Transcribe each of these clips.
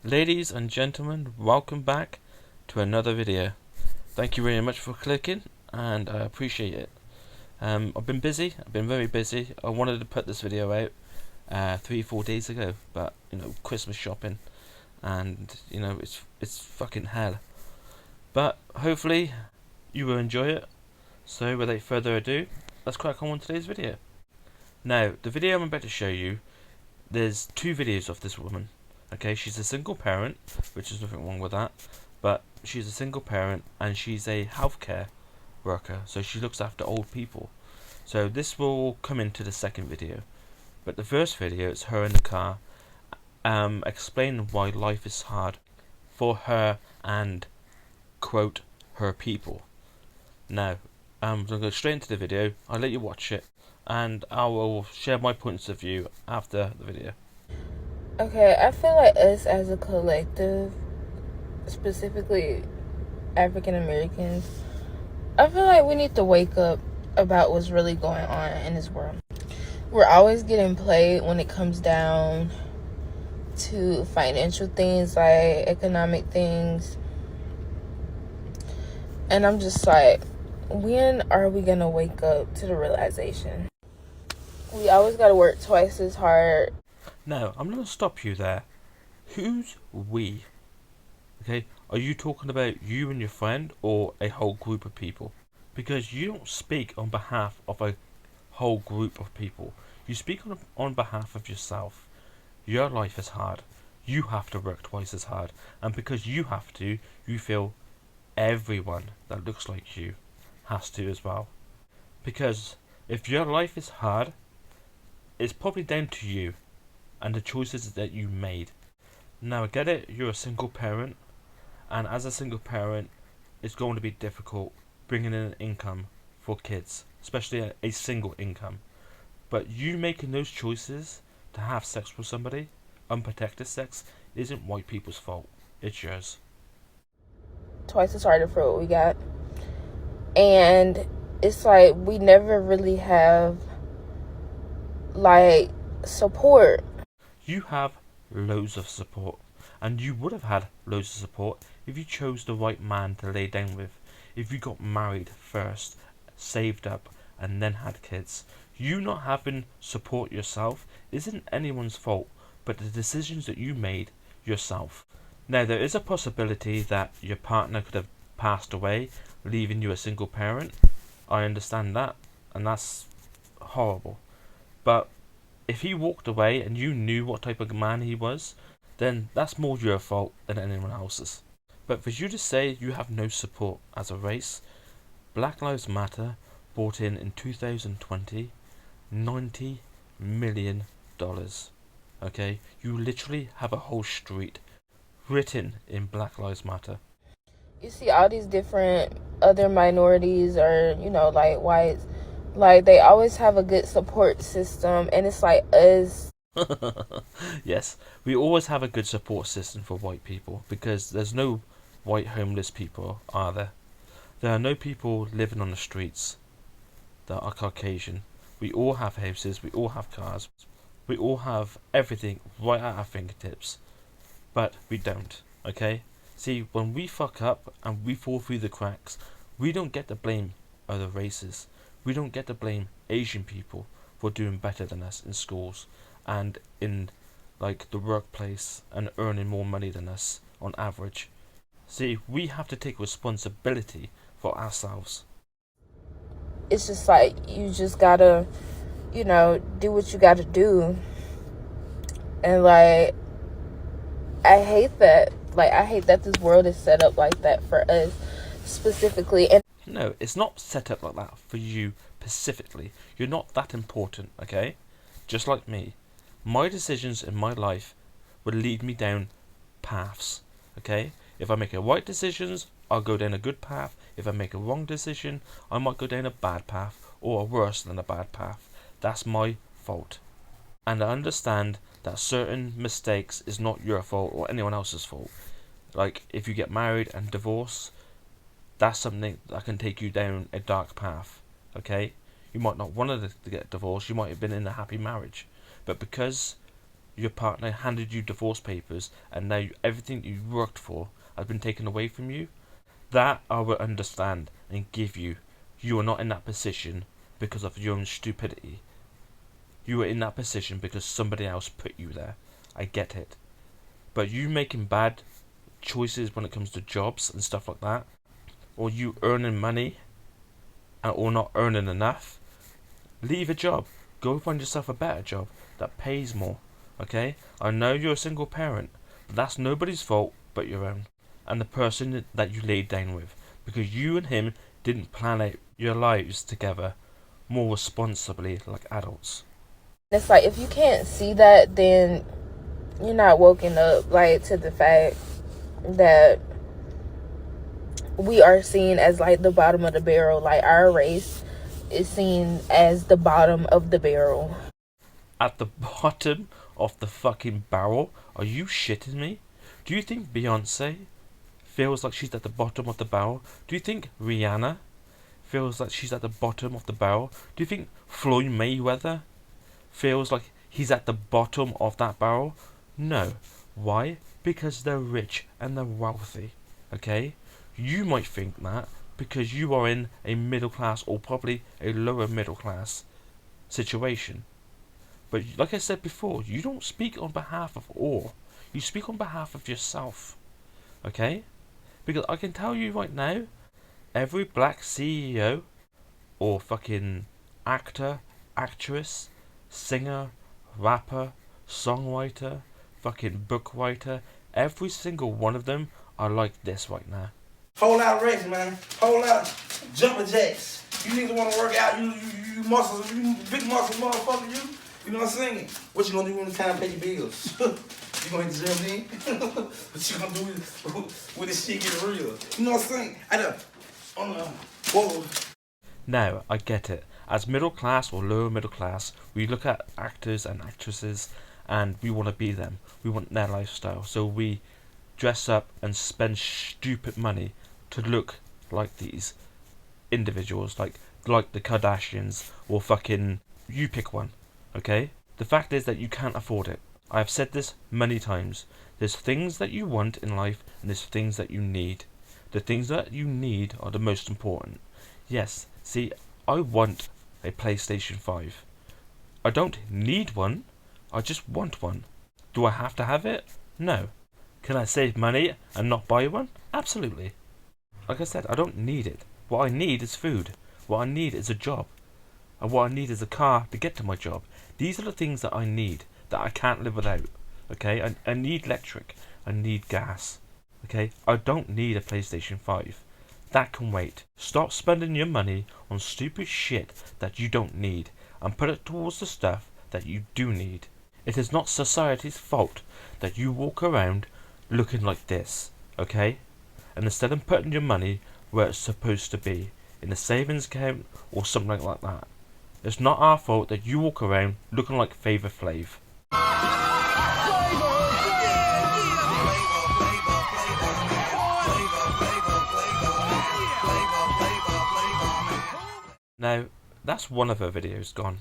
Ladies and gentlemen, welcome back to another video. Thank you very much for clicking, and I appreciate it. I've been busy. I've been very busy. I wanted to put this video out 3-4 days ago, but Christmas shopping, and it's fucking hell. But hopefully you will enjoy it. So without further ado, let's crack on with today's video. Now, the video I'm about to show you, there's two videos of this woman. Okay, she's a single parent, which is nothing wrong with that, but she's a single parent and she's a healthcare worker, so she looks after old people. So this will come into the second video, but the first video is her in the car, explaining why life is hard for her and, quote, her people. Now, I'm going to go straight into the video. I'll let you watch it, and I will share my points of view after the video. Okay, I feel like us as a collective, specifically African Americans, I feel like we need to wake up about what's really going on in this world. We're always getting played when it comes down to financial things, like economic things. And I'm just like, when are we going to wake up to the realization? We always got to work twice as hard. Now, I'm going to stop you there. Who's we? Okay, are you talking about you and your friend, or a whole group of people? Because you don't speak on behalf of a whole group of people. You speak on behalf of yourself. Your life is hard. You have to work twice as hard. And because you have to, you feel everyone that looks like you has to as well. Because if your life is hard, it's probably down to you and the choices that you made. Now I get it, you're a single parent, and as a single parent, it's going to be difficult bringing in an income for kids, especially a single income. But you making those choices to have sex with somebody, unprotected sex, isn't white people's fault, it's yours. Twice as hard for what we got. And it's like we never really have like support. You have loads of support, and you would have had loads of support if you chose the right man to lay down with, if you got married first, saved up, and then had kids. You not having support yourself isn't anyone's fault, but the decisions that you made yourself. Now, there is a possibility that your partner could have passed away, leaving you a single parent. I understand that, and that's horrible. But if he walked away and you knew what type of man he was, then that's more your fault than anyone else's. But for you to say you have no support as a race, Black Lives Matter brought in 2020 $90 million. Okay, you literally have a whole street written in Black Lives Matter. You see all these different other minorities, or like whites, like they always have a good support system, and it's like us. Yes, we always have a good support system for white people, because there's no white homeless people, are there? There are no people living on the streets that are Caucasian. We all have houses, we all have cars, we all have everything right at our fingertips, but we don't, okay? See, when we fuck up and we fall through the cracks, we don't get to blame other races. We don't get to blame Asian people for doing better than us in schools and in like the workplace and earning more money than us on average. See, we have to take responsibility for ourselves. It's just like you just gotta, do what you gotta do. And like, I hate that. Like, I hate that this world is set up like that for us specifically. And no, it's not set up like that for you specifically. You're not that important, okay? Just like me. My decisions in my life would lead me down paths, okay? If I make a right decisions, I'll go down a good path. If I make a wrong decision, I might go down a bad path, or a worse than a bad path. That's my fault. And I understand that certain mistakes is not your fault or anyone else's fault. Like, if you get married and divorce, that's something that can take you down a dark path, okay? You might not want to get divorced, you might have been in a happy marriage, but because your partner handed you divorce papers and now everything you worked for has been taken away from you, that I will understand and give you. You are not in that position because of your own stupidity. You are in that position because somebody else put you there. I get it. But you making bad choices when it comes to jobs and stuff like that, or you earning money or not earning enough, leave a job. Go find yourself a better job that pays more. Okay? I know you're a single parent, but that's nobody's fault but your own. And the person that you laid down with. Because you and him didn't plan out your lives together more responsibly like adults. It's like, if you can't see that, then you're not woken up, like, to the fact that we are seen as, like, the bottom of the barrel. Like, our race is seen as the bottom of the barrel. At the bottom of the fucking barrel? Are you shitting me? Do you think Beyonce feels like she's at the bottom of the barrel? Do you think Rihanna feels like she's at the bottom of the barrel? Do you think Floyd Mayweather feels like he's at the bottom of that barrel? No. Why? Because they're rich and they're wealthy. Okay? You might think that because you are in a middle class or probably a lower middle class situation. But like I said before, you don't speak on behalf of all. You speak on behalf of yourself. Okay? Because I can tell you right now, every black CEO or fucking actor, actress, singer, rapper, songwriter, fucking book writer, every single one of them are like this right now. Whole out reps, man. Whole out jumping jacks. You niggas want to work out. You muscles, you big muscle motherfucker. You know what I'm saying? What you gonna do when it's time to pay your bills? You gonna hit the gym then? What you gonna do when this shit get real? You know what I'm saying? Whoa. Now, I get it. As middle class or lower middle class, we look at actors and actresses and we want to be them. We want their lifestyle. So we dress up and spend stupid money to look like these individuals, like the Kardashians or fucking, you pick one, okay? The fact is that you can't afford it. I've said this many times. There's things that you want in life and there's things that you need. The things that you need are the most important. Yes, see, I want a PlayStation 5. I don't need one, I just want one. Do I have to have it? No. Can I save money and not buy one? Absolutely. Like I said, I don't need it. What I need is food. What I need is a job. And what I need is a car to get to my job. These are the things that I need, that I can't live without. Okay? I need electric. I need gas. Okay? I don't need a PlayStation 5. That can wait. Stop spending your money on stupid shit that you don't need and put it towards the stuff that you do need. It is not society's fault that you walk around looking like this, okay? And instead of putting your money where it's supposed to be, in a savings account or something like that, it's not our fault that you walk around looking like Flavor Flav. Now, that's one of her videos gone.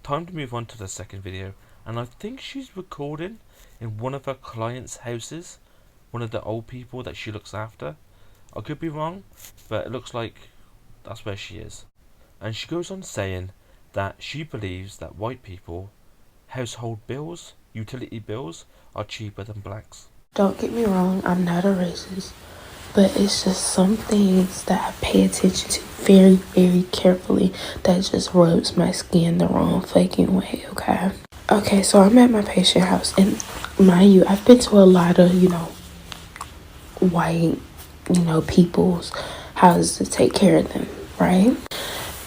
Time to move on to the second video, and I think she's recording in one of her clients' houses, one of the old people that she looks after. I could be wrong, but it looks like that's where she is. And she goes on saying that she believes that white people, household bills, utility bills, are cheaper than blacks. Don't get me wrong, I'm not a racist, but it's just some things that I pay attention to very, very carefully that just rubs my skin the wrong fucking way, okay? Okay, so I'm at my patient house, and mind you, I've been to a lot of, white, people's houses to take care of them, right?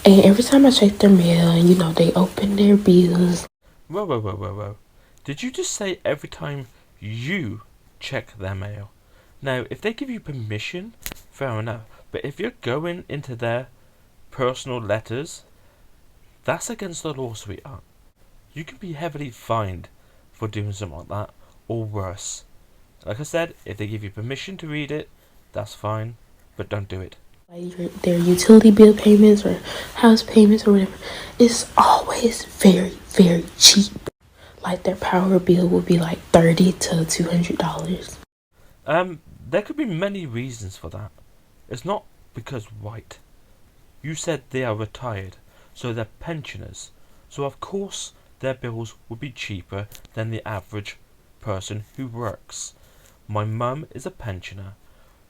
And every time I check their mail, and, they open their bills. Whoa. Did you just say every time you check their mail? Now, if they give you permission, fair enough. But if you're going into their personal letters, that's against the law, sweetheart. You can be heavily fined for doing something like that, or worse. Like I said, if they give you permission to read it, that's fine, but don't do it. Like their utility bill payments or house payments or whatever, it's always very, very cheap. like their power bill would be like $30 to $200. There could be many reasons for that. It's not because white. You said they are retired, so they're pensioners. So of course their bills would be cheaper than the average person who works. My mum is a pensioner.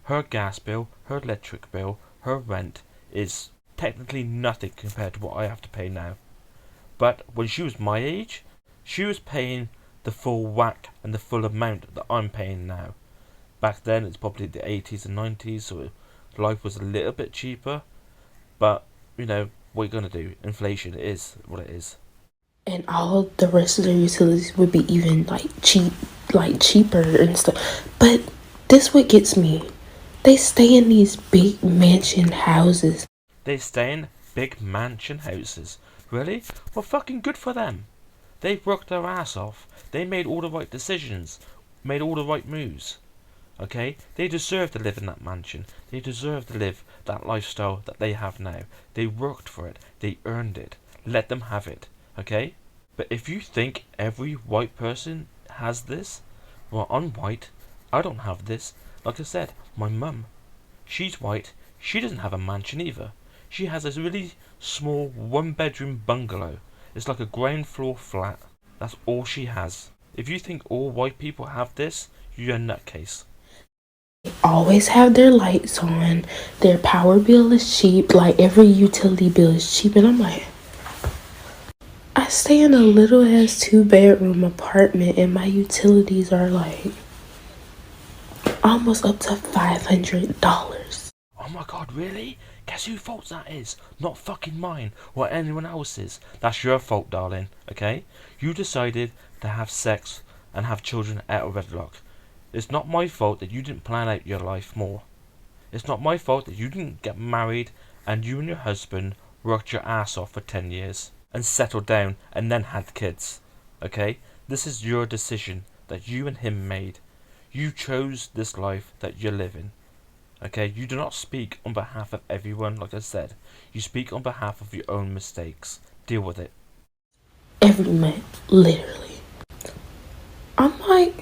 Her gas bill, her electric bill, her rent is technically nothing compared to what I have to pay now. But when she was my age, she was paying the full whack and the full amount that I'm paying now. Back then it's probably the 80s and 90s, so life was a little bit cheaper. But, you know, what are you going to do? Inflation is what it is. And all the rest of their utilities would be even cheaper and stuff. But this what gets me. They stay in these big mansion houses. They stay in big mansion houses. Really? Well, fucking good for them. They worked their ass off. They made all the right decisions. Made all the right moves. Okay? They deserve to live in that mansion. They deserve to live that lifestyle that they have now. They worked for it. They earned it. Let them have it. Okay? But if you think every white person has this, well, I'm white. I don't have this. Like I said, my mum, she's white. She doesn't have a mansion either. She has a really small one-bedroom bungalow. It's like a ground floor flat. That's all she has. If you think all white people have this, you're a nutcase. They always have their lights on. Their power bill is cheap. Like every utility bill is cheap. And I'm like, I stay in a little ass 2-bedroom apartment and my utilities are like almost up to $500. Oh my god, really? Guess whose fault that is? Not fucking mine or anyone else's. That's your fault, darling, okay? You decided to have sex and have children out of wedlock. It's not my fault that you didn't plan out your life more. It's not my fault that you didn't get married and you and your husband worked your ass off for 10 years and settled down and then had kids, okay? This is your decision that you and him made. You chose this life that you're living. Okay, you do not speak on behalf of everyone, like I said. You speak on behalf of your own mistakes. Deal with it. Every month, literally. I'm like,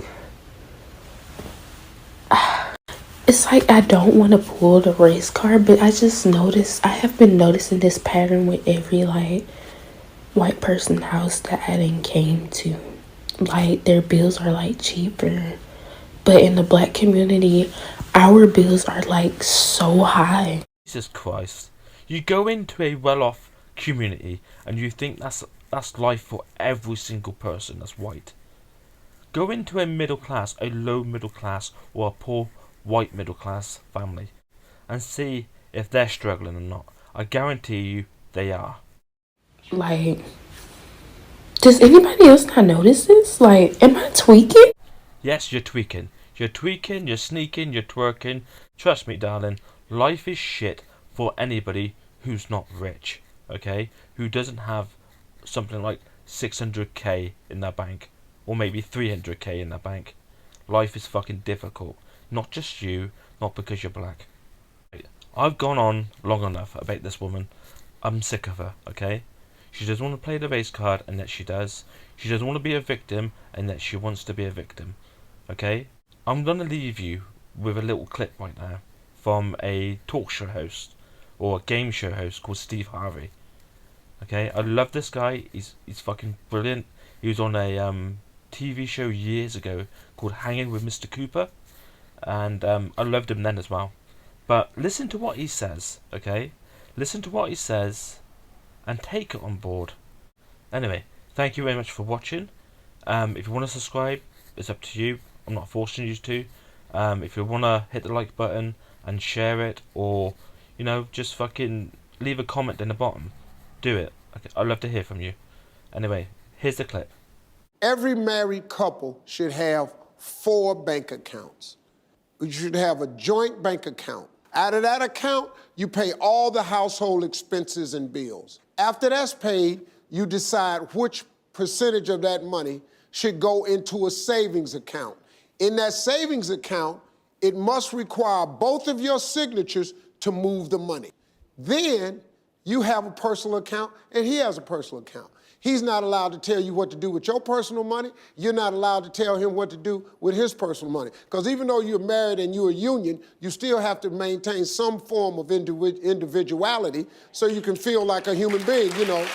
it's like I don't want to pull the race card, but I just noticed, I have been noticing this pattern with every like white person house that I done came to. Like their bills are like cheaper. But in the black community, our bills are like so high. Jesus Christ. You go into a well-off community and you think that's life for every single person that's white. Go into a middle class, a low middle class, or a poor white middle class family and see if they're struggling or not. I guarantee you they are. Like, does anybody else not notice this? Like, am I tweaking? Yes, you're tweaking. You're tweaking, you're sneaking, you're twerking. Trust me, darling, life is shit for anybody who's not rich, okay? Who doesn't have something like 600k in their bank, or maybe 300k in their bank. Life is fucking difficult. Not just you, not because you're black. I've gone on long enough about this woman. I'm sick of her, okay? She doesn't want to play the race card, and yet she does. She doesn't want to be a victim, and yet she wants to be a victim, okay? I'm going to leave you with a little clip right now from a talk show host or a game show host called Steve Harvey. Okay, I love this guy. He's fucking brilliant. He was on a TV show years ago called Hanging with Mr. Cooper, and I loved him then as well. But listen to what he says, okay? Listen to what he says and take it on board. Anyway, thank you very much for watching. If you want to subscribe, it's up to you. I'm not forcing you to. If you want to hit the like button and share it, or, you know, just fucking leave a comment in the bottom, do it. Okay, I'd love to hear from you. Anyway, here's the clip. Every married couple should have 4 bank accounts. You should have a joint bank account. Out of that account, you pay all the household expenses and bills. After that's paid, you decide which percentage of that money should go into a savings account. In that savings account, it must require both of your signatures to move the money. Then you have a personal account and he has a personal account. He's not allowed to tell you what to do with your personal money. You're not allowed to tell him what to do with his personal money. Because even though you're married and you're a union, you still have to maintain some form of individuality so you can feel like a human being, you know.